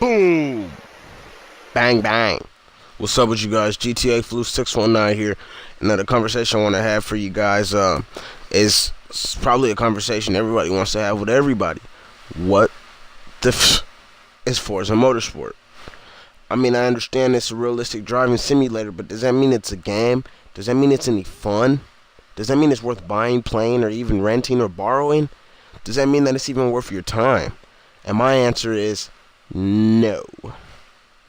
Boom! Bang, bang. What's up with you guys? GTA Flu 619 here. Another conversation I want to have for you guys is probably a conversation everybody wants to have with everybody. What the is Forza Motorsport? I mean, I understand it's a realistic driving simulator, but does that mean it's a game? Does that mean it's any fun? Does that mean it's worth buying, playing, or even renting or borrowing? Does that mean that it's even worth your time? And my answer is no.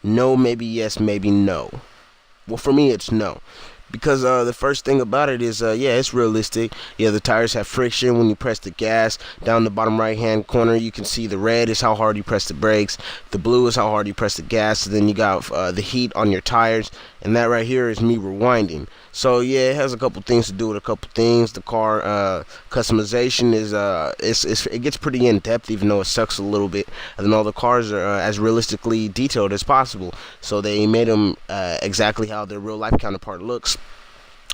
No, maybe yes, maybe no. Well, for me, it's no. Because the first thing about it is, yeah, it's realistic. Yeah, the tires have friction when you press the gas. Down the bottom right-hand corner, you can see the red is how hard you press the brakes. The blue is how hard you press the gas. And then you got the heat on your tires. And that right here is me rewinding. So, yeah, it has a couple things to do with a couple things. The car customization is, it gets pretty in-depth, even though it sucks a little bit. And then all the cars are as realistically detailed as possible. So they made them exactly how their real-life counterpart looks.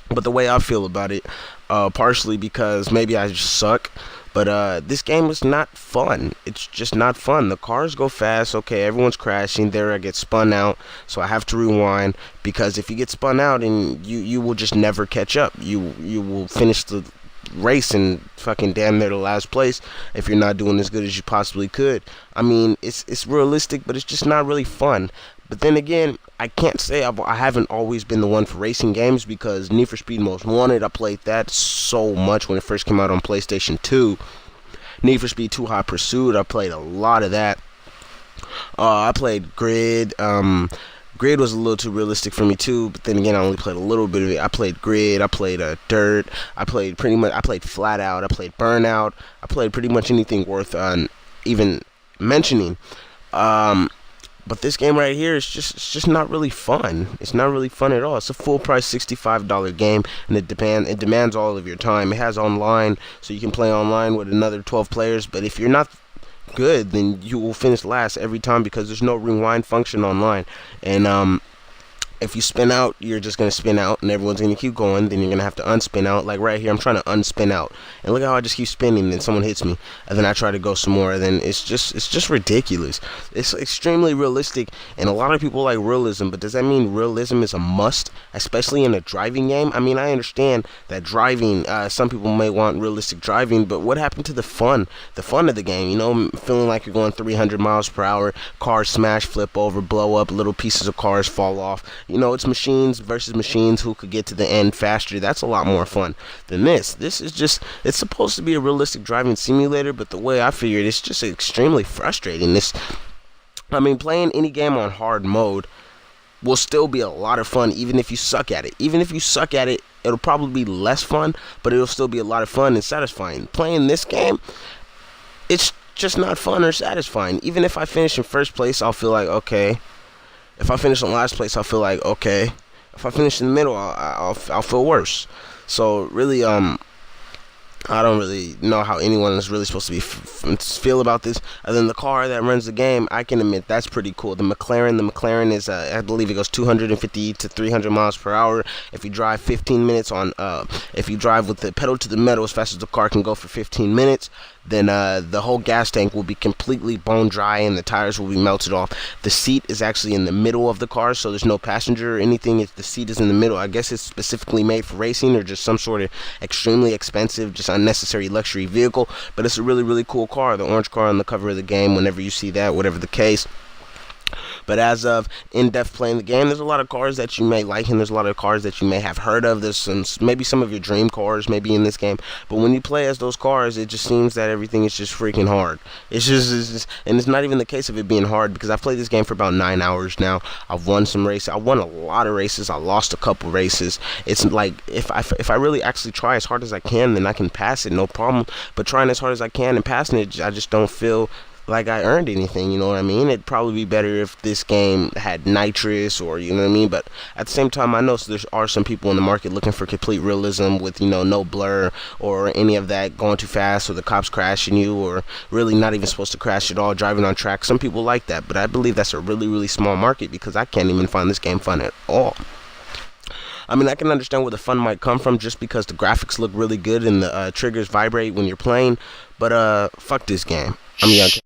But the way I feel about it, partially because maybe I just suck, but this game is not fun. It's just not fun. The cars go fast. Okay, everyone's crashing. There I get spun out, so I have to rewind, because if you get spun out, and you will just never catch up. You will finish the race and fucking damn near the last place if you're not doing as good as you possibly could. I mean, it's realistic, but it's just not really fun. But then again, I can't say I haven't always been the one for racing games, because Need for Speed Most Wanted, I played that so much when it first came out on PlayStation 2. Need for Speed 2 Hot Pursuit, I played a lot of that. I played Grid. Grid was a little too realistic for me too, but then again, I only played a little bit of it. I played Grid, I played Dirt, I played Flat Out, I played Burnout, I played pretty much anything worth even mentioning. But this game right here is just not really fun. It's not really fun at all. It's a full price $65 game, and it demands all of your time. It has online, so you can play online with another 12 players. But if you're not good, then you will finish last every time, because there's no rewind function online. And if you spin out, you're just going to spin out, and everyone's going to keep going. Then you're going to have to unspin out. Like right here, I'm trying to unspin out. And look how I just keep spinning, and then someone hits me. And then I try to go some more, and then it's just ridiculous. It's extremely realistic, and a lot of people like realism, but does that mean realism is a must, especially in a driving game? I mean, I understand that driving, some people may want realistic driving, but what happened to the fun of the game? You know, feeling like you're going 300 miles per hour, cars smash, flip over, blow up, little pieces of cars fall off. You know, it's machines versus machines who could get to the end faster. That's a lot more fun than this. This is just, it's supposed to be a realistic driving simulator, but the way I figure it, it's just extremely frustrating. I mean, playing any game on hard mode will still be a lot of fun, even if you suck at it. Even if you suck at it, it'll probably be less fun, but it'll still be a lot of fun and satisfying. Playing this game, it's just not fun or satisfying. Even if I finish in first place, I'll feel like, okay. If I finish in last place, I'll feel like, okay. If I finish in the middle, I'll feel worse. So really, I don't really know how anyone is really supposed to feel about this. And then the car that runs the game, I can admit that's pretty cool. The McLaren is, I believe it goes 250 to 300 miles per hour. If you drive 15 minutes on, if you drive with the pedal to the metal as fast as the car can go for 15 minutes, then the whole gas tank will be completely bone dry and the tires will be melted off. The seat is actually in the middle of the car, so there's no passenger or anything. The seat is in the middle. I guess it's specifically made for racing, or just some sort of extremely expensive, just unnecessary luxury vehicle. But it's a really, really cool car. The orange car on the cover of the game, whenever you see that, whatever the case. But as of in-depth playing the game, there's a lot of cars that you may like, and there's a lot of cars that you may have heard of. There's maybe some of your dream cars maybe in this game. But when you play as those cars, it just seems that everything is just freaking hard. It's just and it's not even the case of it being hard, because I've played this game for about 9 hours now. I've won some races. I won a lot of races. I lost a couple races. It's like, if I really actually try as hard as I can, then I can pass it, no problem. But trying as hard as I can and passing it, I just don't feel like I earned anything, you know what I mean? It'd probably be better if this game had nitrous, or, you know what I mean? But at the same time, I know there are some people in the market looking for complete realism with, you know, no blur or any of that, going too fast or the cops crashing you, or really not even supposed to crash at all, driving on track. Some people like that, but I believe that's a really, really small market, because I can't even find this game fun at all. I mean, I can understand where the fun might come from, just because the graphics look really good and the triggers vibrate when you're playing, but fuck this game. I'm young.